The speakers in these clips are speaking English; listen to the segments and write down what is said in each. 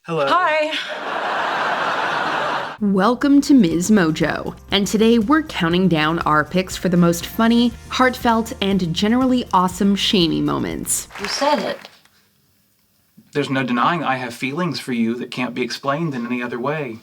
Hello. Hi. Welcome to MsMojo, and today we're counting down our picks for the most funny, heartfelt, and generally awesome Shamy moments. You said it. There's no denying I have feelings for you that can't be explained in any other way.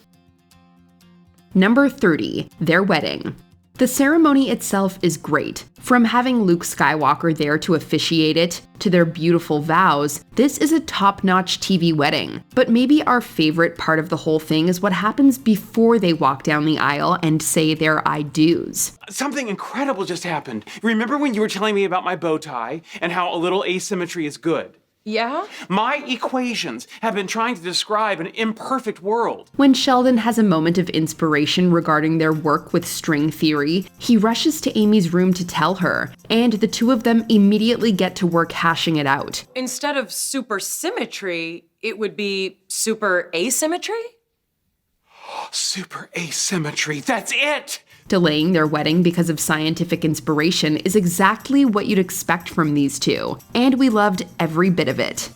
Number 30, their wedding. The ceremony itself is great. From having Luke Skywalker there to officiate it, to their beautiful vows, this is a top-notch TV wedding. But maybe our favorite part of the whole thing is what happens before they walk down the aisle and say their I do's. Something incredible just happened. Remember when you were telling me about my bow tie and how a little asymmetry is good? Yeah? My equations have been trying to describe an imperfect world. When Sheldon has a moment of inspiration regarding their work with string theory, he rushes to Amy's room to tell her, and the two of them immediately get to work hashing it out. Instead of supersymmetry, it would be super asymmetry? Super asymmetry, that's it! Delaying their wedding because of scientific inspiration is exactly what you'd expect from these two, and we loved every bit of it.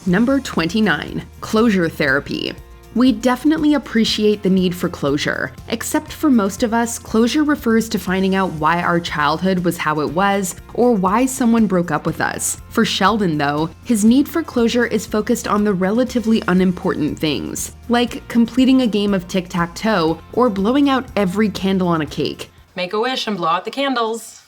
Number 29, closure therapy. We definitely appreciate the need for closure. Except for most of us, closure refers to finding out why our childhood was how it was, or why someone broke up with us. For Sheldon, though, his need for closure is focused on the relatively unimportant things, like completing a game of tic-tac-toe or blowing out every candle on a cake. Make a wish and blow out the candles.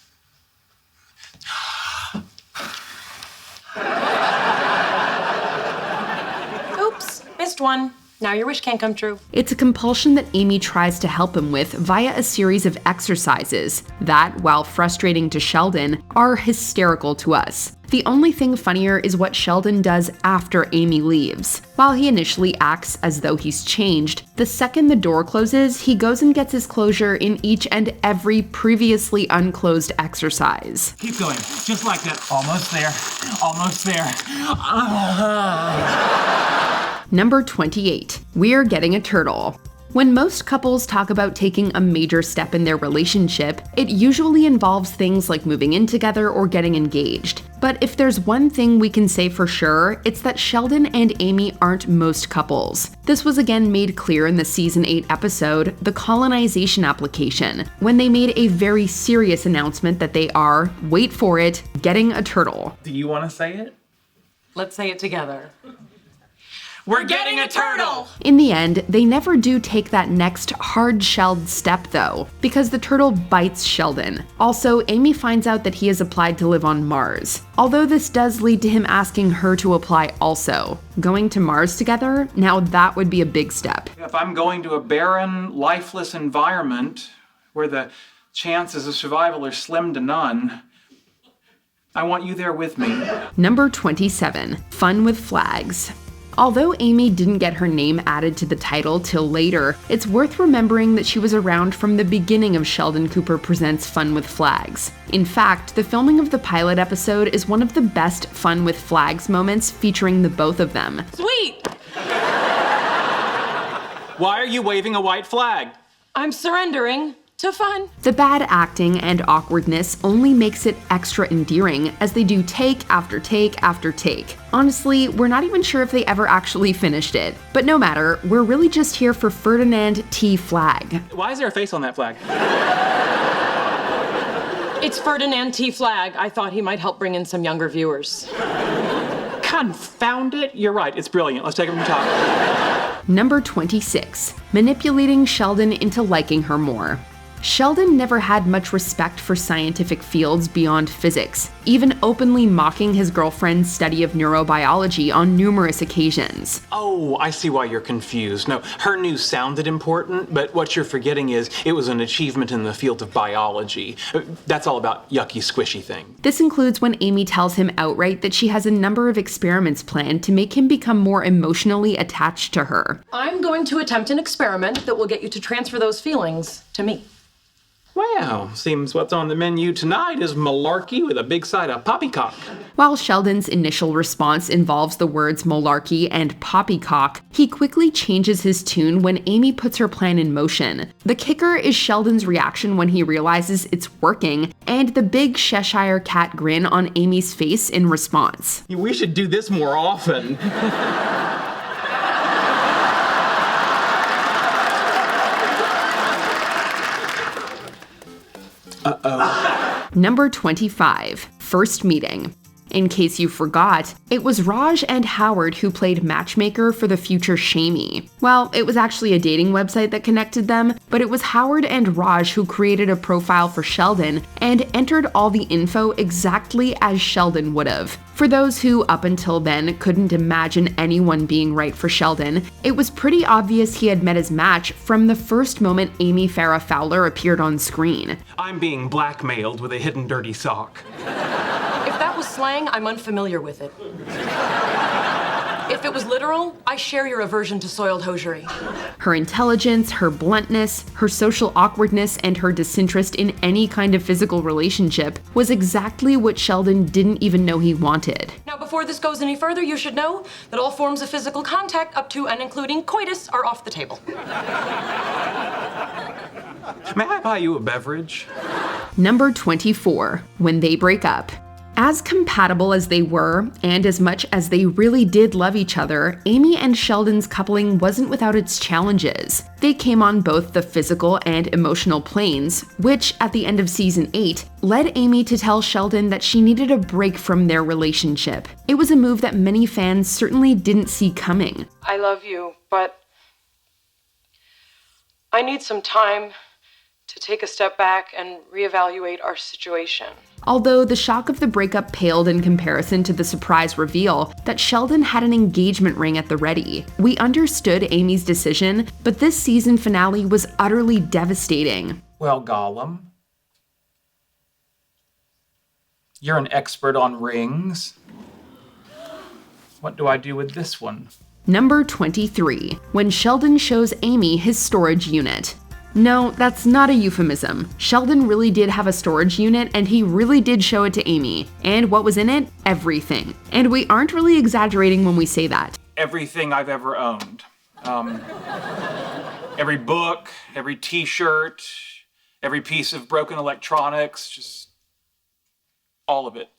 Oops, missed one. Now your wish can't come true. It's a compulsion that Amy tries to help him with via a series of exercises that, while frustrating to Sheldon, are hysterical to us. The only thing funnier is what Sheldon does after Amy leaves. While he initially acts as though he's changed, the second the door closes, he goes and gets his closure in each and every previously unclosed exercise. Keep going, just like that. Almost there, almost there. Number 28, we're getting a turtle. When most couples talk about taking a major step in their relationship, it usually involves things like moving in together or getting engaged. But if there's one thing we can say for sure, it's that Sheldon and Amy aren't most couples. This was again made clear in the season 8 episode, The Colonization Application, when they made a very serious announcement that they are, wait for it, getting a turtle. Do you want to say it? Let's say it together. We're getting a turtle! In the end, they never do take that next hard-shelled step though, because the turtle bites Sheldon. Also, Amy finds out that he has applied to live on Mars. Although this does lead to him asking her to apply also. Going to Mars together? Now that would be a big step. If I'm going to a barren, lifeless environment where the chances of survival are slim to none, I want you there with me. Number 27, fun with flags. Although Amy didn't get her name added to the title till later, it's worth remembering that she was around from the beginning of Sheldon Cooper Presents Fun with Flags. In fact, the filming of the pilot episode is one of the best Fun with Flags moments featuring the both of them. Sweet! Why are you waving a white flag? I'm surrendering to fun. The bad acting and awkwardness only makes it extra endearing as they do take after take after take. Honestly, we're not even sure if they ever actually finished it. But no matter, we're really just here for Ferdinand T. Flag. Why is there a face on that flag? It's Ferdinand T. Flag. I thought he might help bring in some younger viewers. Confound it, you're right, it's brilliant. Let's take it from the top. Number 26, manipulating Sheldon into liking her more. Sheldon never had much respect for scientific fields beyond physics, even openly mocking his girlfriend's study of neurobiology on numerous occasions. Oh, I see why you're confused. No, her news sounded important, but what you're forgetting is it was an achievement in the field of biology. That's all about yucky, squishy thing. This includes when Amy tells him outright that she has a number of experiments planned to make him become more emotionally attached to her. I'm going to attempt an experiment that will get you to transfer those feelings to me. Wow, seems what's on the menu tonight is malarkey with a big side of poppycock. While Sheldon's initial response involves the words malarkey and poppycock, he quickly changes his tune when Amy puts her plan in motion. The kicker is Sheldon's reaction when he realizes it's working, and the big Cheshire cat grin on Amy's face in response. We should do this more often. Number 25, first meeting. In case you forgot, it was Raj and Howard who played matchmaker for the future Shamy. Well, it was actually a dating website that connected them, but it was Howard and Raj who created a profile for Sheldon and entered all the info exactly as Sheldon would have. For those who, up until then, couldn't imagine anyone being right for Sheldon, it was pretty obvious he had met his match from the first moment Amy Farrah Fowler appeared on screen. I'm being blackmailed with a hidden dirty sock. If that was slang, I'm unfamiliar with it. If it was literal, I share your aversion to soiled hosiery. Her intelligence, her bluntness, her social awkwardness, and her disinterest in any kind of physical relationship was exactly what Sheldon didn't even know he wanted. Now, before this goes any further, you should know that all forms of physical contact up to and including coitus are off the table. May I buy you a beverage? Number 24, when they break up. As compatible as they were, and as much as they really did love each other, Amy and Sheldon's coupling wasn't without its challenges. They came on both the physical and emotional planes, which, at the end of season 8, led Amy to tell Sheldon that she needed a break from their relationship. It was a move that many fans certainly didn't see coming. I love you, but I need some time to take a step back and reevaluate our situation. Although the shock of the breakup paled in comparison to the surprise reveal that Sheldon had an engagement ring at the ready. We understood Amy's decision, but this season finale was utterly devastating. Well, Gollum, you're an expert on rings. What do I do with this one? Number 23, when Sheldon shows Amy his storage unit. No, that's not a euphemism. Sheldon really did have a storage unit, and he really did show it to Amy. And what was in it? Everything. And we aren't really exaggerating when we say that. Everything I've ever owned. Every book, every t-shirt, every piece of broken electronics, just all of it.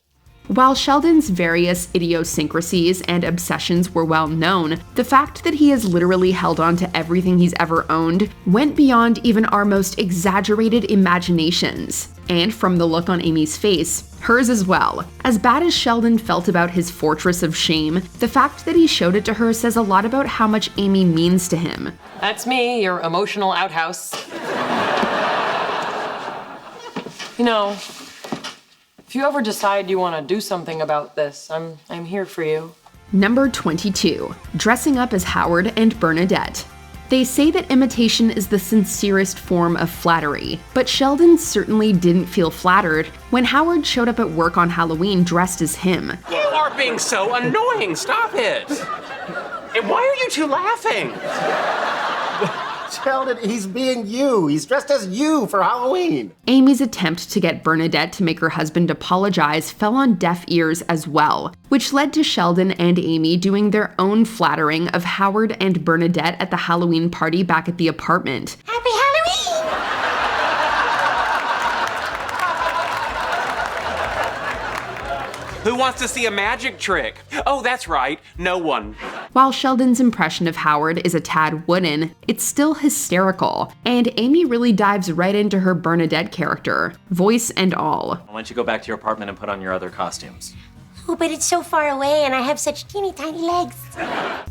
While Sheldon's various idiosyncrasies and obsessions were well known, the fact that he has literally held on to everything he's ever owned went beyond even our most exaggerated imaginations. And from the look on Amy's face, hers as well. As bad as Sheldon felt about his fortress of shame, the fact that he showed it to her says a lot about how much Amy means to him. That's me, your emotional outhouse. You know, if you ever decide you want to do something about this, I'm here for you. Number 22, dressing up as Howard and Bernadette. They say that imitation is the sincerest form of flattery, but Sheldon certainly didn't feel flattered when Howard showed up at work on Halloween dressed as him. You are being so annoying. Stop it. And why are you two laughing? Sheldon, he's being you. He's dressed as you for Halloween. Amy's attempt to get Bernadette to make her husband apologize fell on deaf ears as well, which led to Sheldon and Amy doing their own flattering of Howard and Bernadette at the Halloween party back at the apartment. Happy Halloween! Who wants to see a magic trick? Oh, that's right. No one. While Sheldon's impression of Howard is a tad wooden, it's still hysterical, and Amy really dives right into her Bernadette character, voice and all. Why don't you go back to your apartment and put on your other costumes? Oh, but it's so far away and I have such teeny tiny legs.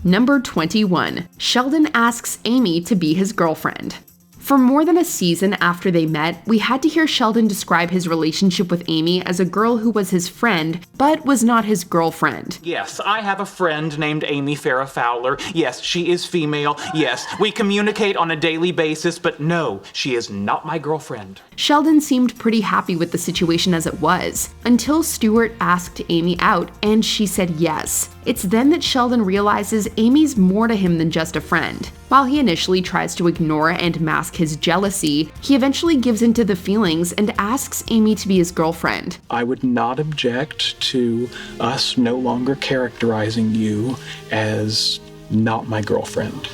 Number 21, Sheldon asks Amy to be his girlfriend. For more than a season after they met, we had to hear Sheldon describe his relationship with Amy as a girl who was his friend, but was not his girlfriend. Yes, I have a friend named Amy Farrah Fowler. Yes, she is female. Yes, we communicate on a daily basis, but no, she is not my girlfriend. Sheldon seemed pretty happy with the situation as it was, until Stuart asked Amy out and she said yes. It's then that Sheldon realizes Amy's more to him than just a friend. While he initially tries to ignore and mask his jealousy, he eventually gives into the feelings and asks Amy to be his girlfriend. I would not object to us no longer characterizing you as not my girlfriend.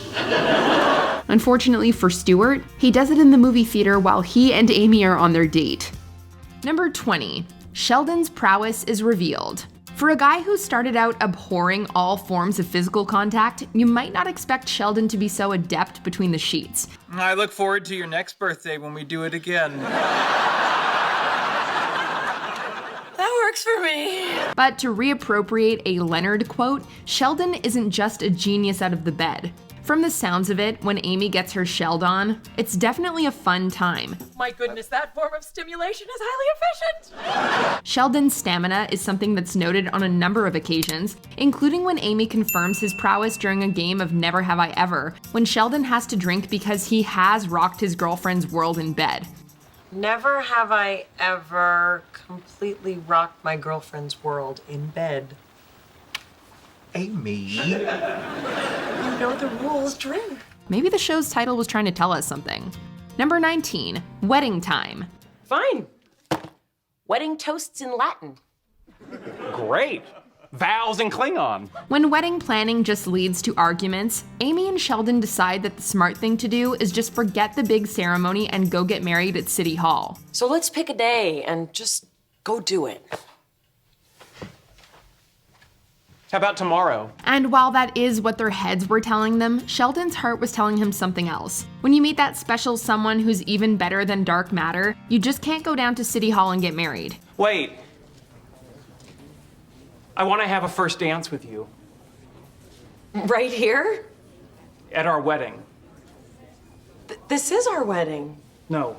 Unfortunately for Stuart, he does it in the movie theater while he and Amy are on their date. Number 20, Sheldon's prowess is revealed. For a guy who started out abhorring all forms of physical contact, you might not expect Sheldon to be so adept between the sheets. I look forward to your next birthday when we do it again. works for me. But to reappropriate a Leonard quote, Sheldon isn't just a genius out of the bed. From the sounds of it, when Amy gets her shelled on, it's definitely a fun time. My goodness, that form of stimulation is highly efficient. Sheldon's stamina is something that's noted on a number of occasions, including when Amy confirms his prowess during a game of Never Have I Ever, when Sheldon has to drink because he has rocked his girlfriend's world in bed. Never have I ever completely rocked my girlfriend's world in bed. Amy. You know the rules, Drew. Maybe the show's title was trying to tell us something. Number 19, wedding time. Fine. Wedding toasts in Latin. Great. Vows in Klingon. When wedding planning just leads to arguments, Amy and Sheldon decide that the smart thing to do is just forget the big ceremony and go get married at City Hall. So let's pick a day and just go do it. How about tomorrow? And while that is what their heads were telling them, Sheldon's heart was telling him something else. When you meet that special someone who's even better than dark matter, you just can't go down to City Hall and get married. Wait. I want to have a first dance with you. Right here? At our wedding. This is our wedding. No.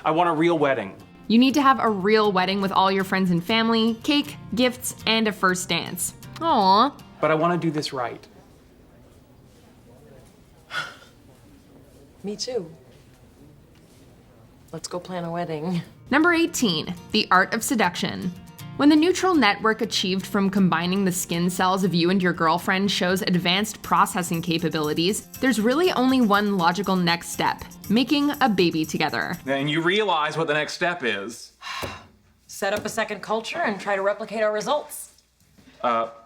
I want a real wedding. You need to have a real wedding with all your friends and family, cake, gifts, and a first dance. Aww. But I want to do this right. Me too. Let's go plan a wedding. Number 18, the Art of Seduction. When the neural network achieved from combining the skin cells of you and your girlfriend shows advanced processing capabilities, there's really only one logical next step, making a baby together. And you realize what the next step is. Set up a second culture and try to replicate our results.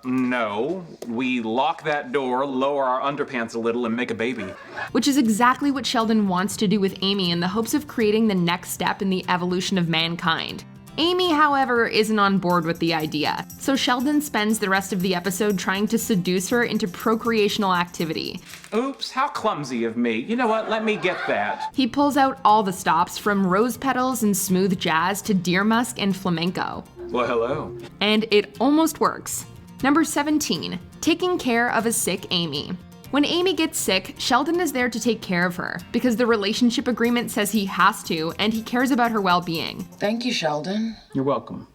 No. We lock that door, lower our underpants a little, and make a baby. Which is exactly what Sheldon wants to do with Amy in the hopes of creating the next step in the evolution of mankind. Amy, however, isn't on board with the idea, so Sheldon spends the rest of the episode trying to seduce her into procreational activity. Oops, how clumsy of me. You know what? Let me get that. He pulls out all the stops from rose petals and smooth jazz to deer musk and flamenco. Well, hello. And it almost works. Number 17, taking care of a sick Amy. When Amy gets sick, Sheldon is there to take care of her because the relationship agreement says he has to and he cares about her well-being. Thank you, Sheldon. You're welcome.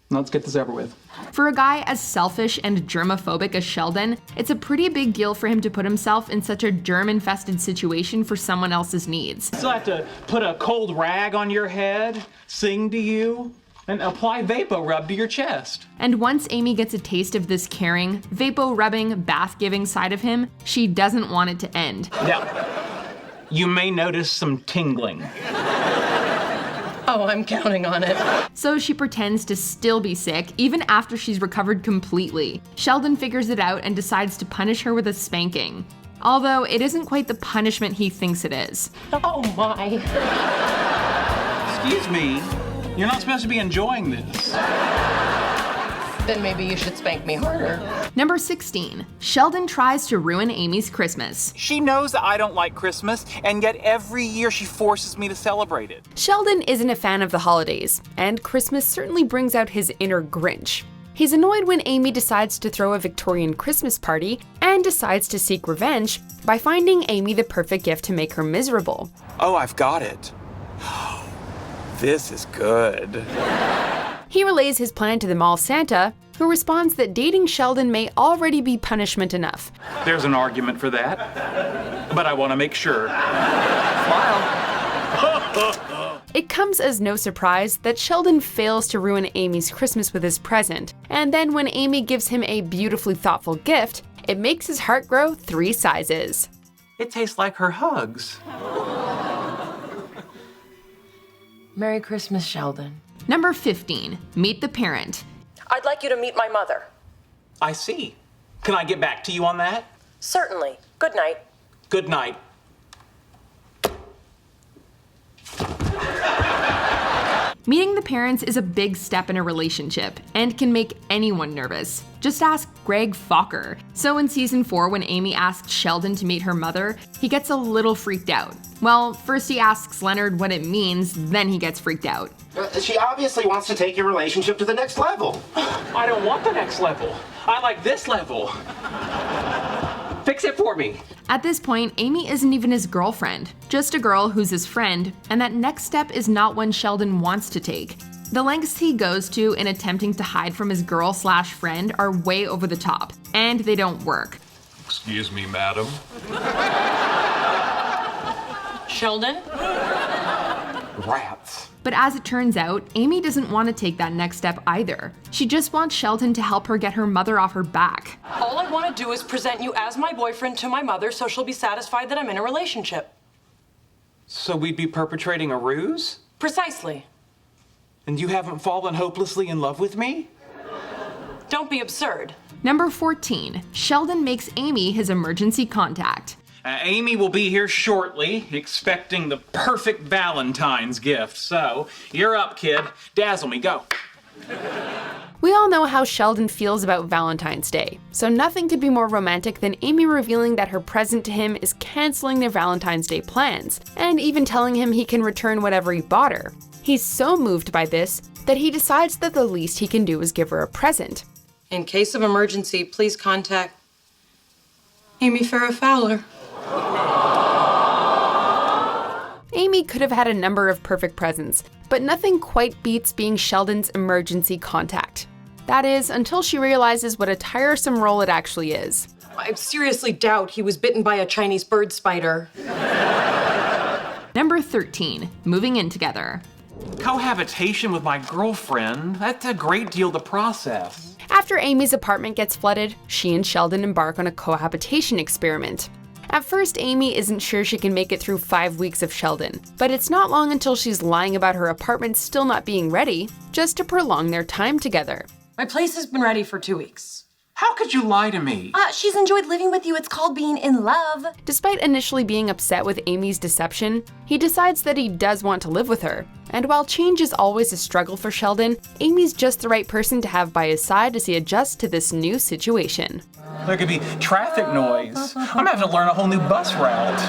Let's get this over with. For a guy as selfish and germophobic as Sheldon, it's a pretty big deal for him to put himself in such a germ-infested situation for someone else's needs. Still have to put a cold rag on your head, sing to you, and apply Vapo Rub to your chest. And once Amy gets a taste of this caring, Vapo-rubbing, bath-giving side of him, she doesn't want it to end. Now, you may notice some tingling. Oh, I'm counting on it. So she pretends to still be sick, even after she's recovered completely. Sheldon figures it out and decides to punish her with a spanking. Although it isn't quite the punishment he thinks it is. Oh my. Excuse me, you're not supposed to be enjoying this. Then maybe you should spank me harder. Number 16, Sheldon tries to ruin Amy's Christmas. She knows that I don't like Christmas, and yet every year she forces me to celebrate it. Sheldon isn't a fan of the holidays, and Christmas certainly brings out his inner Grinch. He's annoyed when Amy decides to throw a Victorian Christmas party and decides to seek revenge by finding Amy the perfect gift to make her miserable. Oh, I've got it. This is good. He relays his plan to the mall Santa, who responds that dating Sheldon may already be punishment enough. There's an argument for that, but I want to make sure. Smile. It comes as no surprise that Sheldon fails to ruin Amy's Christmas with his present, and then when Amy gives him a beautifully thoughtful gift, it makes his heart grow 3 sizes. It tastes like her hugs. Merry Christmas, Sheldon. Number 15, meet the parent. I'd like you to meet my mother. I see. Can I get back to you on that? Certainly. Good night. Good night. Meeting the parents is a big step in a relationship and can make anyone nervous. Just ask Greg Fokker. So in season 4, when Amy asks Sheldon to meet her mother, he gets a little freaked out. Well, first he asks Leonard what it means, then he gets freaked out. She obviously wants to take your relationship to the next level. I don't want the next level. I like this level. Fix it for me. At this point, Amy isn't even his girlfriend, just a girl who's his friend, and that next step is not one Sheldon wants to take. The lengths he goes to in attempting to hide from his girl/friend are way over the top, and they don't work. Excuse me, madam. Sheldon? Rats. But as it turns out, Amy doesn't want to take that next step either. She just wants Sheldon to help her get her mother off her back. All I want to do is present you as my boyfriend to my mother so she'll be satisfied that I'm in a relationship. So we'd be perpetrating a ruse? Precisely. And you haven't fallen hopelessly in love with me? Don't be absurd. Number 14, Sheldon makes Amy his emergency contact. Amy will be here shortly, expecting the perfect Valentine's gift. So, you're up, kid. Dazzle me, go. We all know how Sheldon feels about Valentine's Day, so nothing could be more romantic than Amy revealing that her present to him is canceling their Valentine's Day plans, and even telling him he can return whatever he bought her. He's so moved by this that he decides that the least he can do is give her a present. In case of emergency, please contact Amy Farrah Fowler. Amy could have had a number of perfect presents, but nothing quite beats being Sheldon's emergency contact. That is, until she realizes what a tiresome role it actually is. I seriously doubt he was bitten by a Chinese bird spider. Number 13, moving in together. Cohabitation with my girlfriend, that's a great deal to process. After Amy's apartment gets flooded, she and Sheldon embark on a cohabitation experiment. At first, Amy isn't sure she can make it through 5 weeks of Sheldon, but it's not long until she's lying about her apartment still not being ready, just to prolong their time together. My place has been ready for 2 weeks. How could you lie to me? She's enjoyed living with you. It's called being in love. Despite initially being upset with Amy's deception, he decides that he does want to live with her. And while change is always a struggle for Sheldon, Amy's just the right person to have by his side as he adjusts to this new situation. There could be traffic noise. I'm gonna have to learn a whole new bus route.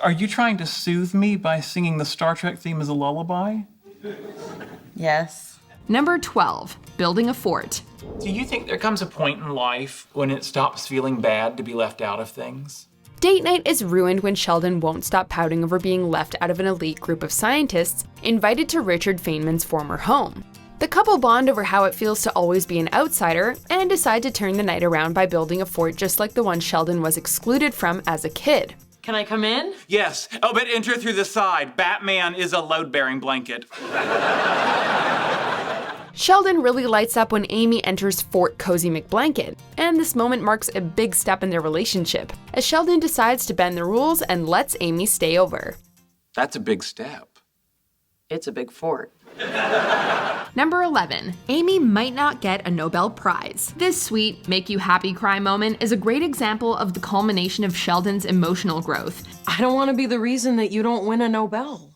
Are you trying to soothe me by singing the Star Trek theme as a lullaby? Yes. Number 12, building a fort. Do you think there comes a point in life when it stops feeling bad to be left out of things? Date night is ruined when Sheldon won't stop pouting over being left out of an elite group of scientists invited to Richard Feynman's former home. The couple bond over how it feels to always be an outsider and decide to turn the night around by building a fort just like the one Sheldon was excluded from as a kid. Can I come in? Yes. Oh, but enter through the side. Batman is a load-bearing blanket. Sheldon really lights up when Amy enters Fort Cozy McBlanket, and this moment marks a big step in their relationship, as Sheldon decides to bend the rules and lets Amy stay over. That's a big step. It's a big fort. Number 11, Amy might not get a Nobel Prize. This sweet, make you happy cry moment is a great example of the culmination of Sheldon's emotional growth. I don't want to be the reason that you don't win a Nobel.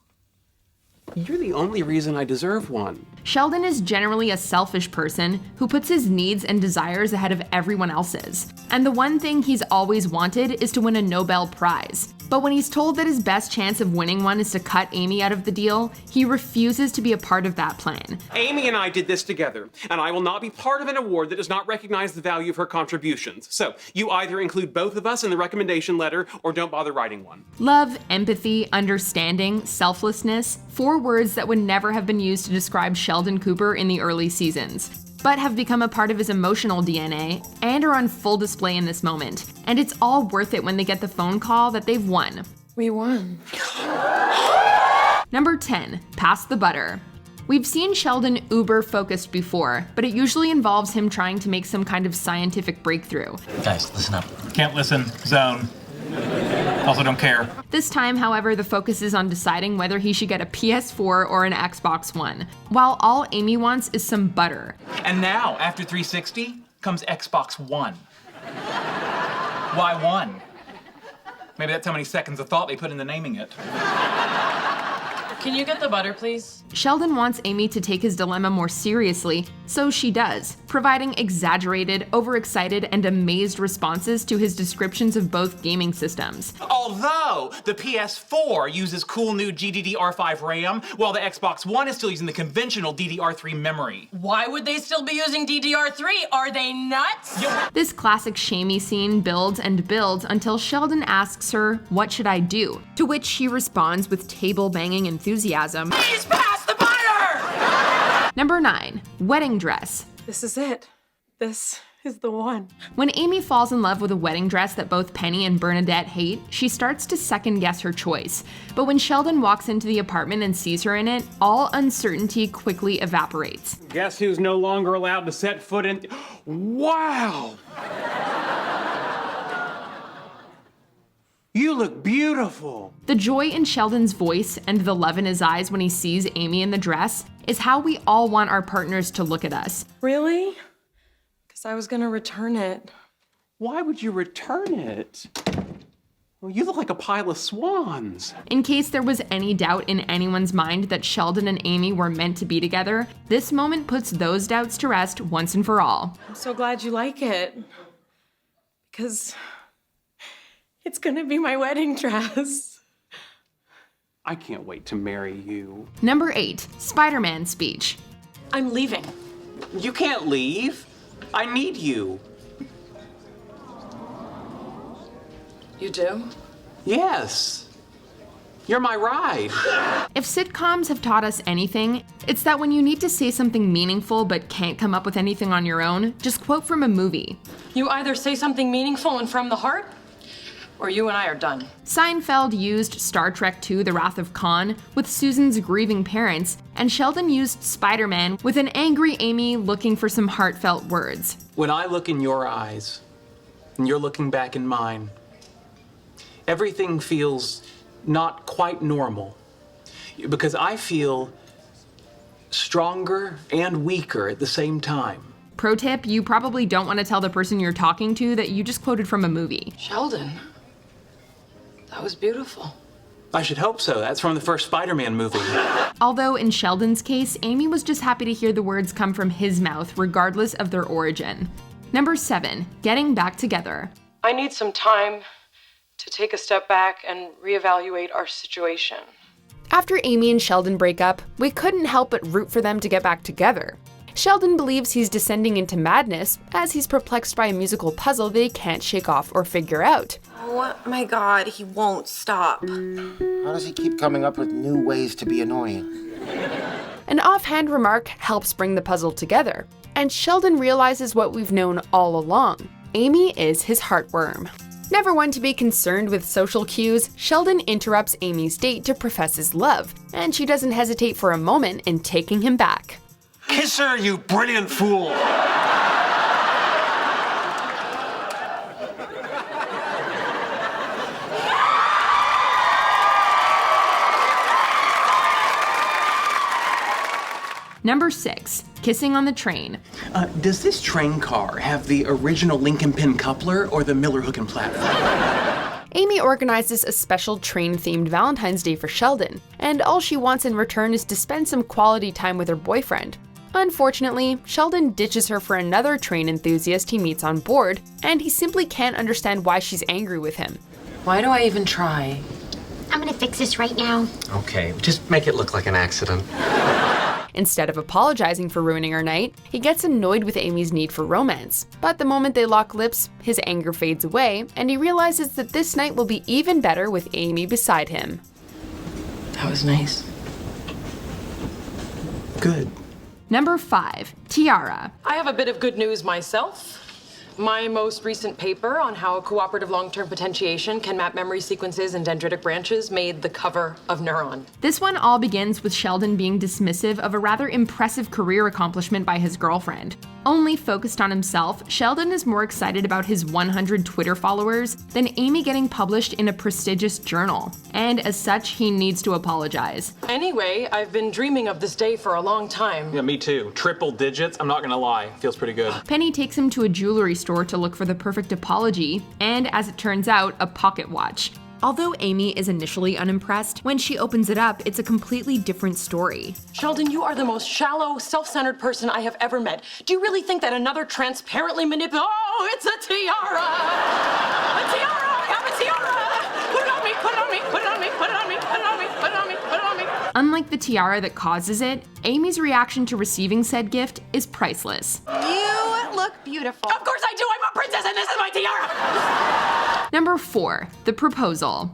You're the only reason I deserve one. Sheldon is generally a selfish person who puts his needs and desires ahead of everyone else's. And the one thing he's always wanted is to win a Nobel Prize. But when he's told that his best chance of winning one is to cut Amy out of the deal, he refuses to be a part of that plan. Amy and I did this together, and I will not be part of an award that does not recognize the value of her contributions. So, you either include both of us in the recommendation letter, or don't bother writing one. Love, empathy, understanding, selflessness, 4 words that would never have been used to describe Sheldon Cooper in the early seasons, but have become a part of his emotional DNA and are on full display in this moment. And it's all worth it when they get the phone call that they've won. We won. Number 10, pass the butter. We've seen Sheldon uber focused before, but it usually involves him trying to make some kind of scientific breakthrough. Guys, listen up. Can't listen. Zone. Also don't care. This time, however, the focus is on deciding whether he should get a PS4 or an Xbox One, while all Amy wants is some butter. And now, after 360, comes Xbox One. Why 1? Maybe that's how many seconds of thought they put into naming it. Can you get the butter, please? Sheldon wants Amy to take his dilemma more seriously, so she does, providing exaggerated, overexcited, and amazed responses to his descriptions of both gaming systems. Although the PS4 uses cool new GDDR5 RAM, while the Xbox One is still using the conventional DDR3 memory. Why would they still be using DDR3? Are they nuts? This classic Shamy scene builds and builds until Sheldon asks her, "What should I do?" To which she responds with table-banging enthusiasm. Please pass the butter! Number 9. Wedding dress. This is it. This is the one. When Amy falls in love with a wedding dress that both Penny and Bernadette hate, she starts to second-guess her choice. But when Sheldon walks into the apartment and sees her in it, all uncertainty quickly evaporates. Guess who's no longer allowed to set foot in... Wow! You look beautiful. The joy in Sheldon's voice and the love in his eyes when he sees Amy in the dress is how we all want our partners to look at us. Really? Because I was gonna return it. Why would you return it? Well, you look like a pile of swans. In case there was any doubt in anyone's mind that Sheldon and Amy were meant to be together, this moment puts those doubts to rest once and for all. I'm so glad you like it. Because it's gonna be my wedding dress. I can't wait to marry you. Number 8. SpiderMan Speech. I'm leaving. You can't leave. I need you. You do? Yes. You're my ride. If sitcoms have taught us anything, it's that when you need to say something meaningful but can't come up with anything on your own, just quote from a movie. You either say something meaningful and from the heart, or you and I are done. Seinfeld used Star Trek II: The Wrath of Khan with Susan's grieving parents, and Sheldon used Spider-Man with an angry Amy looking for some heartfelt words. When I look in your eyes, and you're looking back in mine, everything feels not quite normal. Because I feel stronger and weaker at the same time. Pro tip, you probably don't want to tell the person you're talking to that you just quoted from a movie. Sheldon, that was beautiful. I should hope so. That's from the first Spider-Man movie. Although in Sheldon's case, Amy was just happy to hear the words come from his mouth, regardless of their origin. Number 7, getting back together. I need some time to take a step back and reevaluate our situation. After Amy and Sheldon break up, we couldn't help but root for them to get back together. Sheldon believes he's descending into madness as he's perplexed by a musical puzzle they can't shake off or figure out. Oh my God, he won't stop. How does he keep coming up with new ways to be annoying? An offhand remark helps bring the puzzle together, and Sheldon realizes what we've known all along. Amy is his heartworm. Never one to be concerned with social cues, Sheldon interrupts Amy's date to profess his love, and she doesn't hesitate for a moment in taking him back. Kiss her, you brilliant fool! Number 6, kissing on the train. Does this train car have the original Lincoln Pin coupler or the Miller Hook and platform? Amy organizes a special train-themed Valentine's Day for Sheldon, and all she wants in return is to spend some quality time with her boyfriend. Unfortunately, Sheldon ditches her for another train enthusiast he meets on board, and he simply can't understand why she's angry with him. Why do I even try? I'm gonna fix this right now. Okay, just make it look like an accident. Instead of apologizing for ruining her night, he gets annoyed with Amy's need for romance. But the moment they lock lips, his anger fades away, and he realizes that this night will be even better with Amy beside him. That was nice. Good. Number 5, Tiara. I have a bit of good news myself. My most recent paper on how cooperative long-term potentiation can map memory sequences and dendritic branches made the cover of Neuron. This one all begins with Sheldon being dismissive of a rather impressive career accomplishment by his girlfriend. Only focused on himself, Sheldon is more excited about his 100 Twitter followers than Amy getting published in a prestigious journal. And as such, he needs to apologize. Anyway, I've been dreaming of this day for a long time. Yeah, me too. Triple digits, I'm not gonna lie. Feels pretty good. Penny takes him to a jewelry store to look for the perfect apology, and as it turns out, a pocket watch. Although Amy is initially unimpressed, when she opens it up, it's a completely different story. Sheldon, you are the most shallow, self-centered person I have ever met. Do you really think that another transparently Oh, it's a tiara! A tiara! I have a tiara! Put it on me, put it on me, put it on me, put it on me, put it on me, put it on me, put it on me. Unlike the tiara that causes it, Amy's reaction to receiving said gift is priceless. You look beautiful. Of course I do! I'm a princess and this is my tiara! Number 4, the proposal.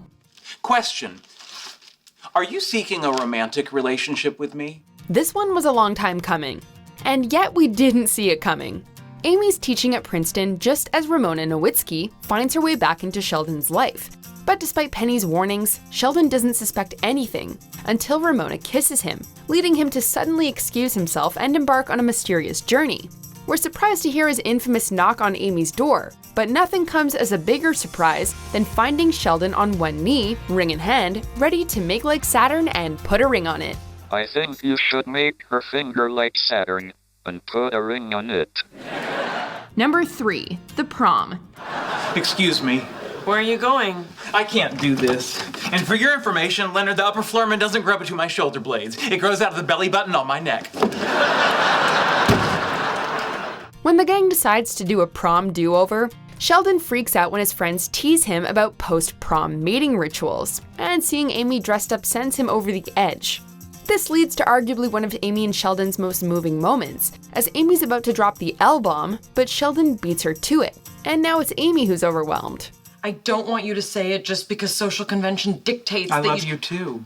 Question. Are you seeking a romantic relationship with me? This one was a long time coming, and yet we didn't see it coming. Amy's teaching at Princeton just as Ramona Nowitzki finds her way back into Sheldon's life. But despite Penny's warnings, Sheldon doesn't suspect anything until Ramona kisses him, leading him to suddenly excuse himself and embark on a mysterious journey. We're surprised to hear his infamous knock on Amy's door, but nothing comes as a bigger surprise than finding Sheldon on one knee, ring in hand, ready to make like Saturn and put a ring on it. I think you should make her finger like Saturn and put a ring on it. Number 3, the prom. Excuse me. Where are you going? I can't do this. And for your information, Leonard, the upper flurman doesn't grow between my shoulder blades. It grows out of the belly button on my neck. When the gang decides to do a prom do-over, Sheldon freaks out when his friends tease him about post-prom mating rituals, and seeing Amy dressed up sends him over the edge. This leads to arguably one of Amy and Sheldon's most moving moments, as Amy's about to drop the L-bomb, but Sheldon beats her to it, and now it's Amy who's overwhelmed. I don't want you to say it just because social convention dictates I that love you too.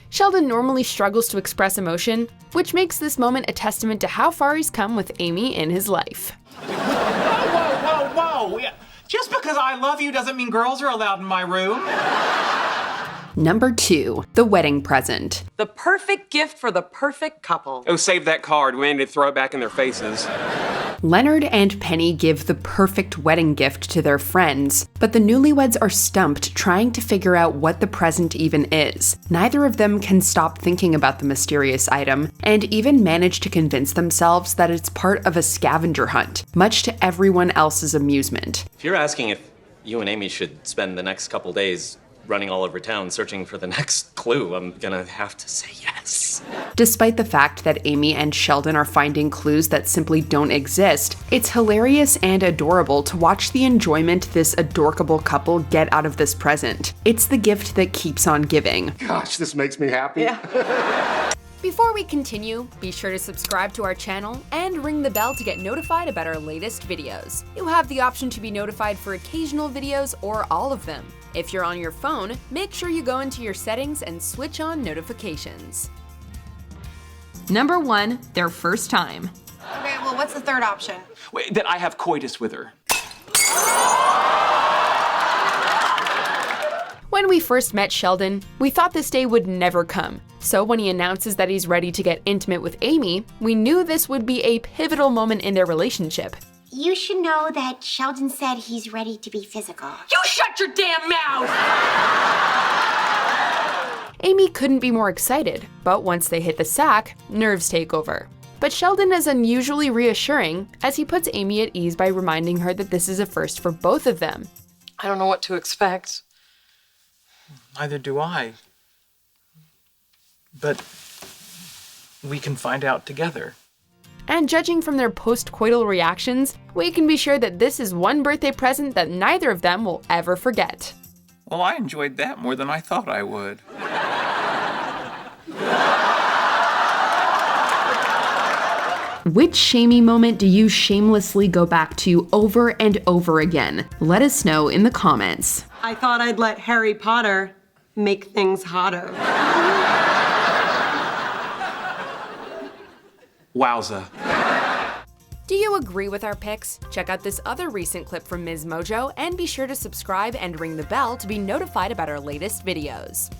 Sheldon normally struggles to express emotion, which makes this moment a testament to how far he's come with Amy in his life. Whoa. Yeah. Just because I love you doesn't mean girls are allowed in my room. Number 2, the wedding present. The perfect gift for the perfect couple. Oh, save that card. We need to throw it back in their faces. Leonard and Penny give the perfect wedding gift to their friends, but the newlyweds are stumped trying to figure out what the present even is. Neither of them can stop thinking about the mysterious item, and even manage to convince themselves that it's part of a scavenger hunt, much to everyone else's amusement. If you're asking if you and Amy should spend the next couple days running all over town searching for the next clue, I'm gonna have to say yes. Despite the fact that Amy and Sheldon are finding clues that simply don't exist, it's hilarious and adorable to watch the enjoyment this adorkable couple get out of this present. It's the gift that keeps on giving. Gosh, this makes me happy. Yeah. Before we continue, be sure to subscribe to our channel and ring the bell to get notified about our latest videos. You have the option to be notified for occasional videos or all of them. If you're on your phone, make sure you go into your settings and switch on notifications. Number 1, their first time. Okay, well, what's the third option? Wait, that I have coitus with her. When we first met Sheldon, we thought this day would never come. So when he announces that he's ready to get intimate with Amy, we knew this would be a pivotal moment in their relationship. You should know that Sheldon said he's ready to be physical. You shut your damn mouth! Amy couldn't be more excited, but once they hit the sack, nerves take over. But Sheldon is unusually reassuring as he puts Amy at ease by reminding her that this is a first for both of them. I don't know what to expect. Neither do I. But we can find out together. And judging from their post-coital reactions, we can be sure that this is one birthday present that neither of them will ever forget. Well, I enjoyed that more than I thought I would. Which Shamy moment do you shamelessly go back to over and over again? Let us know in the comments. I thought I'd let Harry Potter make things hotter. Wowza. Do you agree with our picks? Check out this other recent clip from MsMojo and be sure to subscribe and ring the bell to be notified about our latest videos.